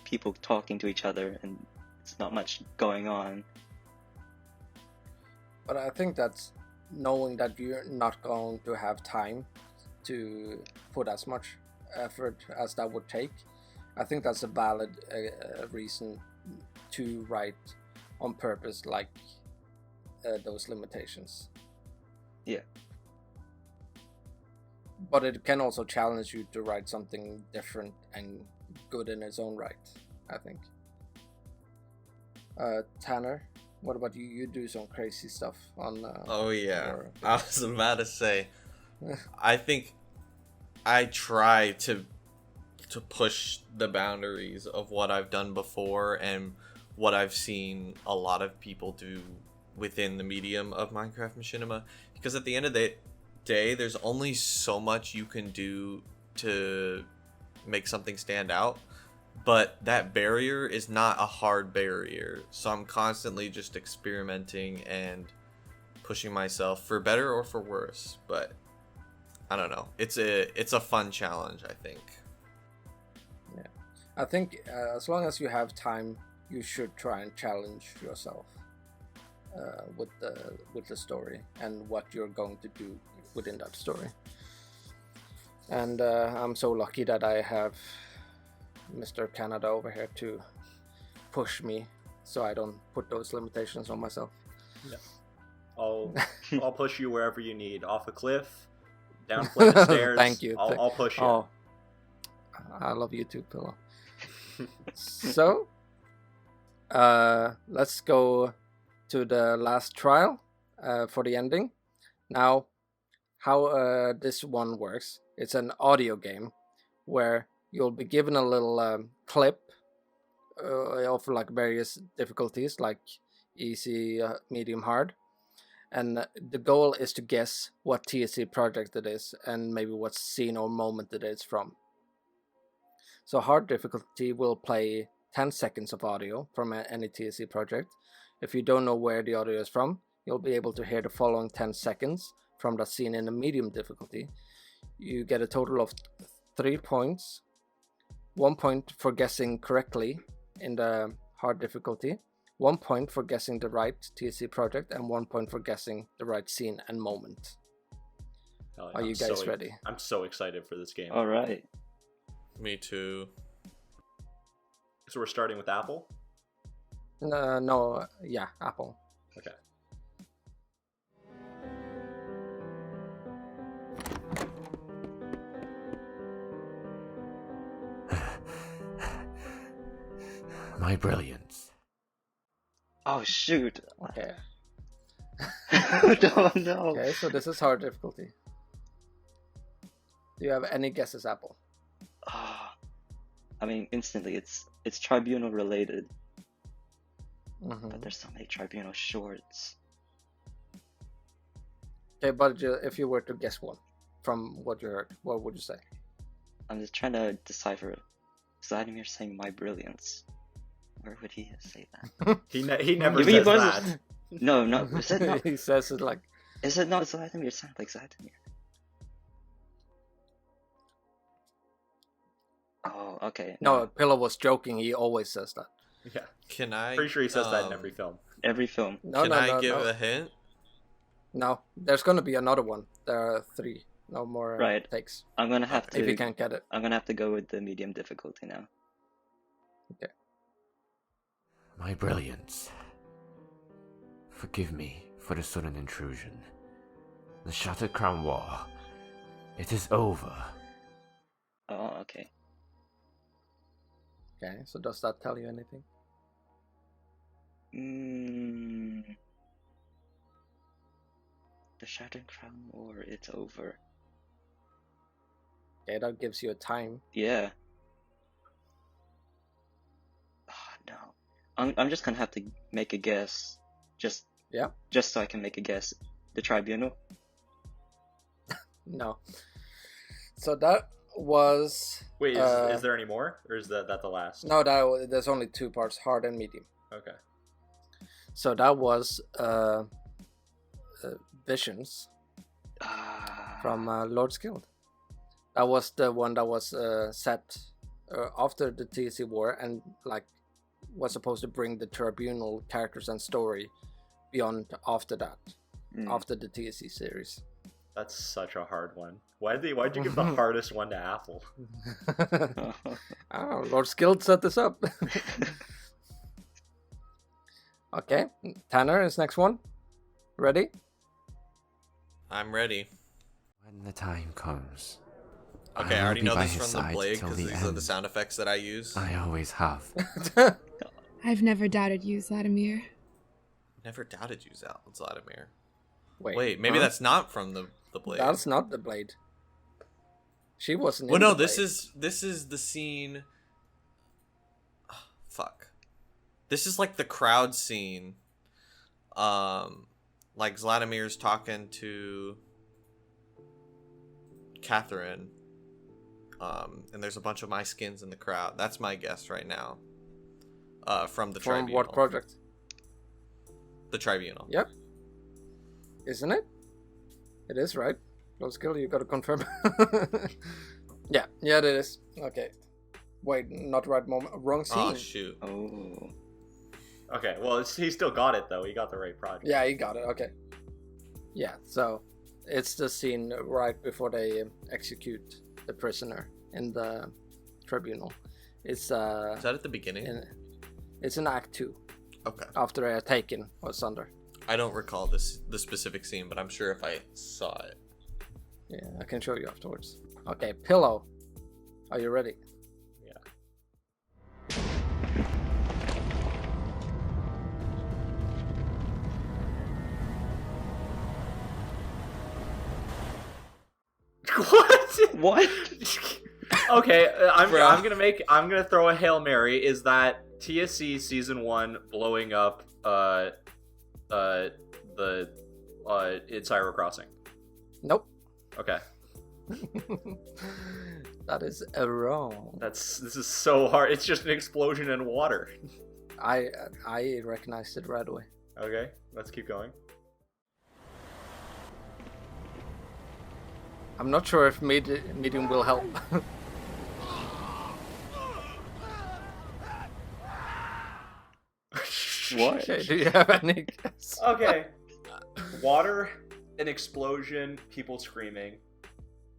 people talking to each other and it's not much going on. But I think that's knowing that you're not going to have time to put as much effort as that would take. I think that's a valid reason to write on purpose, like those limitations. Yeah. But it can also challenge you to write something different and good in its own right, I think. Tanner, what about you? You do some crazy stuff on... oh yeah, I was about to say, I think I try to push the boundaries of what I've done before and what I've seen a lot of people do within the medium of Minecraft Machinima, because at the end of the day, there's only so much you can do to make something stand out, but that barrier is not a hard barrier, so I'm constantly just experimenting and pushing myself for better or for worse. But I don't know, it's a fun challenge, I think. Yeah, I think as long as you have time, you should try and challenge yourself with the story and what you're going to do within that story. And I'm so lucky that I have Mr. Canada over here to push me, so I don't put those limitations on myself. Yeah. I'll push you wherever you need, off a cliff, down flight of stairs. Thank you. I'll push you. Oh, I love you too, Pillow. So, let's go to the last trial for the ending. Now, how this one works, it's an audio game where you'll be given a little clip of like various difficulties, like easy, medium, hard. And the goal is to guess what TSC project it is and maybe what scene or moment it is from. So hard difficulty will play 10 seconds of audio from any TSC project. If you don't know where the audio is from, you'll be able to hear the following 10 seconds from that scene in the medium difficulty. You get a total of 3 points. 1 point for guessing correctly in the hard difficulty, 1 point for guessing the right TSC project, and 1 point for guessing the right scene and moment. Are you guys ready? I'm so excited for this game. All right. Me too. So we're starting with Apple? No, yeah, Apple. Okay. My brilliance. Oh shoot. Okay. No. Okay, so this is hard difficulty. Do you have any guesses, Apple? I mean, instantly, it's Tribunal related. Mm-hmm. But there's so many Tribunal shorts. Okay, but if you were to guess one from what you heard, what would you say? I'm just trying to decipher it. Vladimir saying my brilliance. Where would he say that? He never If says he was- that. No, is it not? He says it like... Is it not Vladimir? It sounds like Vladimir. Oh, okay. No, Pillow was joking. He always says that. Yeah. Can I? Pretty sure he says that in every film. Every film. No, Can no, I no, give no. a hint? No, there's gonna be another one. There are 3. No more Right. takes. I'm gonna have If you to. can't get it. I'm gonna have to go with the medium difficulty now. Okay. My brilliance. Forgive me for the sudden intrusion. The Shattered Crown War. It is over. Oh, okay. Okay, so does that tell you anything? The Shattered Crown War, it's over. Okay, that gives you a time. Yeah. Oh, no. I'm just gonna have to make a guess. Just so I can make a guess. The Tribunal? No. So that was... Wait, is there any more? Or is that the last? No, there's only 2 parts, hard and medium. Okay. So that was Visions from Lord's Guild. That was the one that was set after the TSC War and like was supposed to bring the Tribunal characters and story beyond after that, after the TSC series. That's such a hard one. Why'd you give the hardest one to Apple? Oh, Lord's Guild set this up. Okay, Tanner is next one. Ready? I'm ready. When the time comes. Okay, I already know this from the Blade till because the these are the end. sound effects that I use. I always have. I've never doubted you, Vladimir. Never doubted you, Vladimir. Wait, maybe huh? that's not from the Blade. That's not the Blade. She wasn't. Well, in no, the this Blade. is the scene. Oh, fuck. This is like the crowd scene. Like Vladimir's talking to Catherine. And there's a bunch of my skins in the crowd. That's my guess right now. From the From Tribunal. what project? The Tribunal. Yep. Isn't it? It is, right? Lord's Guild, you gotta confirm. Yeah, it is. Okay. Wait, not right moment. Wrong scene. Oh, shoot. Oh. Okay, well, he still got it, though. He got the right project. Yeah, he got it. Okay. Yeah, so it's the scene right before they execute the prisoner in the tribunal. It's Is that at the beginning? it's in Act 2 Okay. after they are taken asunder. I don't recall the specific scene, but I'm sure if I saw it. Yeah, I can show you afterwards. Okay, Pillow. Are you ready? What? What? Okay, I'm Bruh. gonna throw a Hail Mary. Is that TSC season 1 blowing up it's Cyro Crossing? Nope. Okay. That is wrong. This is so hard. It's just an explosion in water. I recognized it right away. Okay, let's keep going. I'm not sure if medium will help. What? Okay, do you have any guess? Okay. Water, an explosion, people screaming.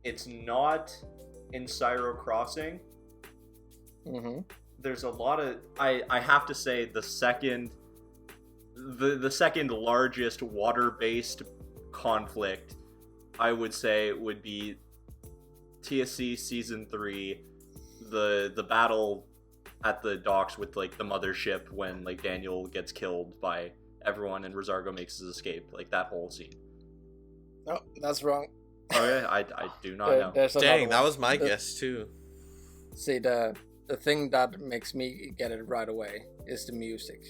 It's not in Cyro Crossing. Mm-hmm. There's a lot of I have to say the second largest water-based conflict I would say would be TSC season 3, the battle at the docks with like the mothership when like Daniel gets killed by everyone and Rosario makes his escape, like that whole scene. No, that's wrong. Okay, I do not know. There's another Dang, that one. was my guess too. See, the thing that makes me get it right away is the music.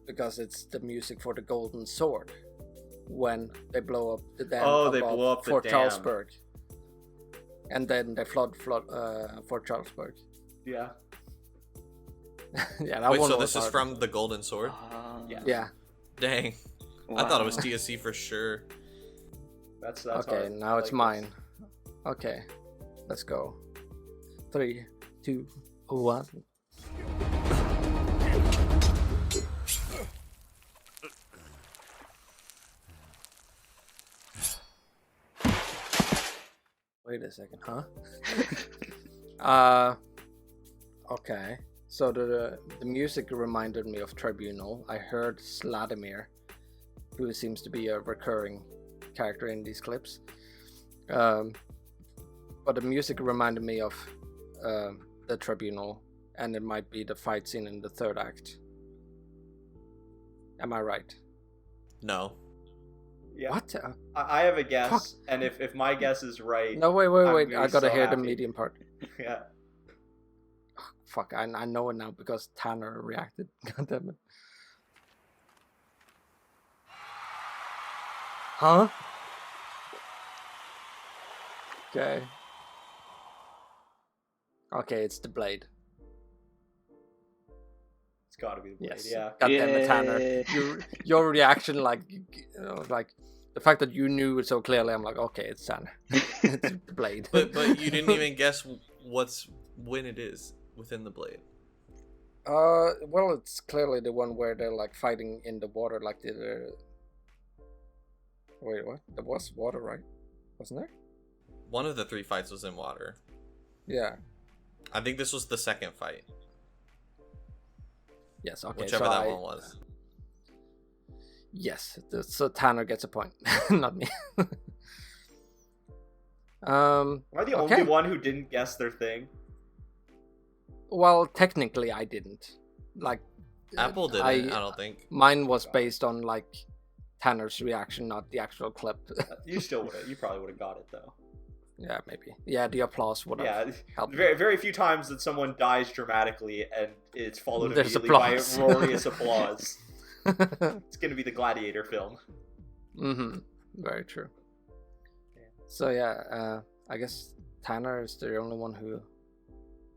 Because it's the music for the Golden Sword when they blow up the dam Oh, they above blow up the Fort dam. Charlesburg. And then they flood Fort Charlesburg. Yeah. Yeah, that Wait, one so was this is hard. from the Golden Sword? Yeah. Yeah. Dang. I thought it was TSC for sure. That's Okay, hard. now I it's like mine. Okay, let's go. 3, 2, 1. Wait a second, huh? Okay. So the music reminded me of Tribunal. I heard Vladimir, who seems to be a recurring character in these clips. But the music reminded me of the Tribunal, and it might be the fight scene in the 3rd act. Am I right? No. Yeah. What? I have a guess, Fuck. and if my guess is right, No, wait. I'm I gonna be gotta so hear the happy. medium part. Yeah. Fuck, I know it now because Tanner reacted. God damn it. Huh? Okay. Okay, it's the blade. It's gotta be the blade, Yes. yeah. God damn it, Tanner. Yeah. Your reaction, like, like the fact that you knew it so clearly, I'm like, okay, it's Tanner. It's the blade. But you didn't even guess when it is within the blade. Well, it's clearly the one where they're like fighting in the water, like the. Wait, what? There was water, right? Wasn't there? One of the 3 fights was in water. Yeah. I think this was the second fight. Yes. Okay. Whichever so that one was. Yes. So Tanner gets a point, not me. Am I the only one who didn't guess their thing? Well, technically, I didn't. Like, Apple didn't. I don't think. Mine was based on like Tanner's reaction, not the actual clip. You still would have. You probably would have got it though. Yeah, maybe. Yeah, the applause would have helped. Very, very few times that someone dies dramatically and it's followed There's immediately applause. by roarious applause. It's gonna be the Gladiator film. Mm-hmm. Very true. So yeah, I guess Tanner is the only one who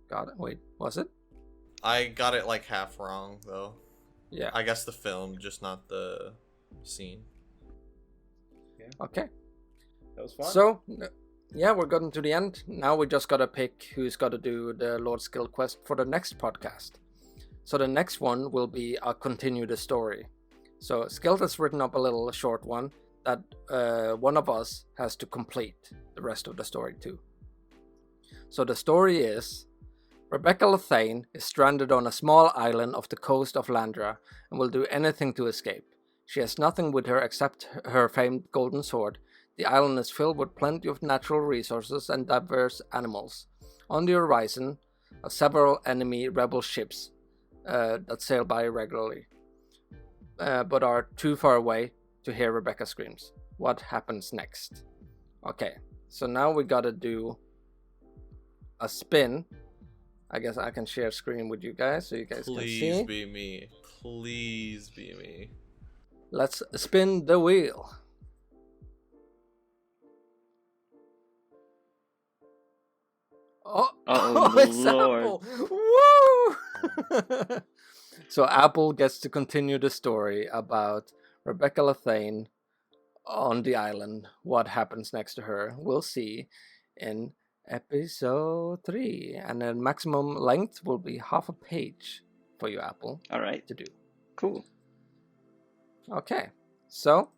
got it. Wait, was it? I got it like half wrong though. Yeah. I guess the film, just not the scene. Okay. That was fun. So, yeah, we're getting to the end. Now we just gotta pick who's gotta do the Lord's Guild quest for the next podcast. So the next one will be a continue the story. So Skild has written up a little short one that one of us has to complete the rest of the story too. So the story is Rebecca Lethane is stranded on a small island off the coast of Landra and will do anything to escape. She has nothing with her except her famed golden sword. The island is filled with plenty of natural resources and diverse animals. On the horizon are several enemy rebel ships that sail by regularly, but are too far away to hear Rebecca screams. What happens next? Okay, so now we gotta do a spin. I guess I can share screen with you guys so you guys can see. Please be me. Please be me. Let's spin the wheel. Oh, it's Lord. Apple! Woo! So Apple gets to continue the story about Rebecca Lethane on the island. What happens next to her, we'll see in episode 3. And the maximum length will be half a page for you, Apple. All right. To do. Cool. Okay. So,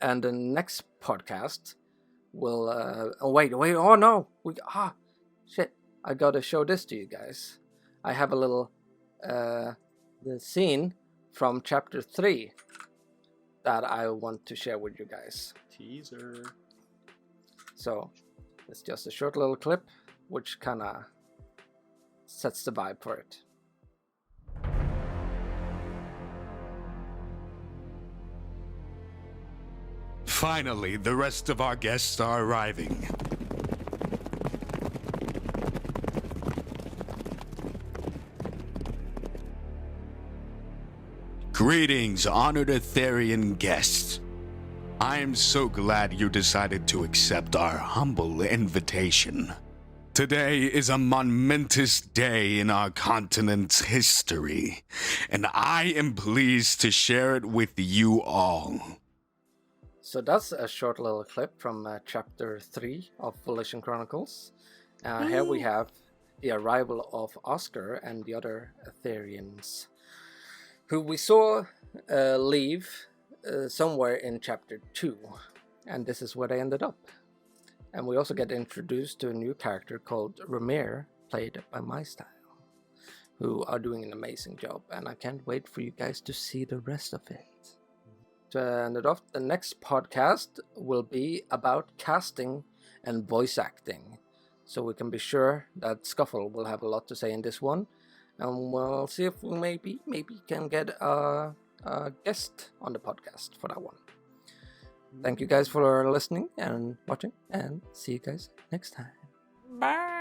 and the next podcast will wait, oh no, shit, I gotta show this to you guys. I have a little the scene from chapter 3 that I want to share with you guys. Teaser. So it's just a short little clip which kinda sets the vibe for it. Finally, the rest of our guests are arriving. Greetings, honored Etherian guests. I am so glad you decided to accept our humble invitation. Today is a momentous day in our continent's history, and I am pleased to share it with you all. So that's a short little clip from chapter 3 of Volition Chronicles. Here we have the arrival of Oscar and the other Etherians, who we saw leave somewhere in chapter 2, and this is where they ended up. And we also get introduced to a new character called Ramir, played by My Style, who are doing an amazing job, and I can't wait for you guys to see the rest of it. To end it off, the next podcast will be about casting and voice acting, so we can be sure that Scuffle will have a lot to say in this one, and we'll see if we maybe can get a guest on the podcast for that one. Thank you guys for listening and watching, and see you guys next time. Bye!